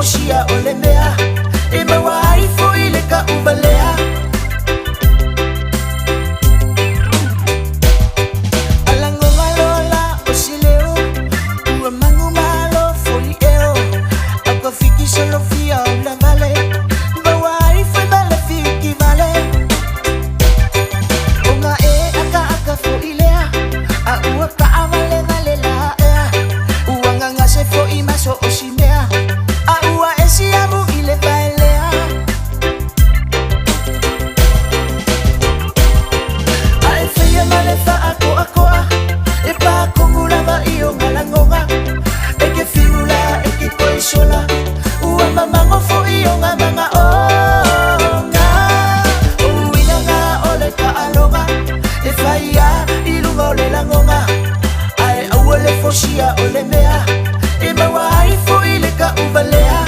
foshia olemea Ema waifu ile ka ubalea Alango ngalola osileo Ua mangu malo foli eo Ako fiki solo fia ula vale Ba waifu ibale fiki vale Onga aka fo ilea A ua ka avale vale la ea Ua nganga se fo imaso osimea Aua esi amu ile bailea Ai feia malefa akoa Epa kongula ba iyo ngalangonga Eke fiula, eke koisola Ua mamango fo iyo nga mga onga Uina nga ole ka alonga E faia ilunga ole langonga Ai awole fosia ole mea Ema waifu ile ka ubalea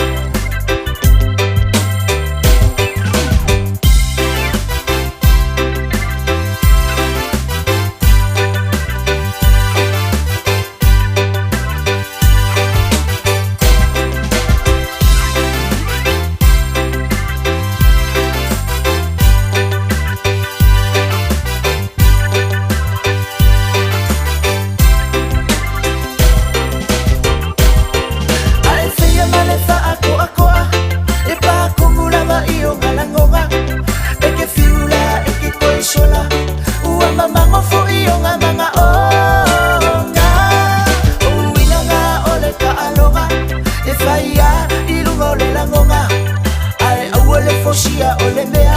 Ua mamango fo iyo nga mga onga Uina nga ole ka alonga E faia ilunga ole langonga Ai awole fosia ole mea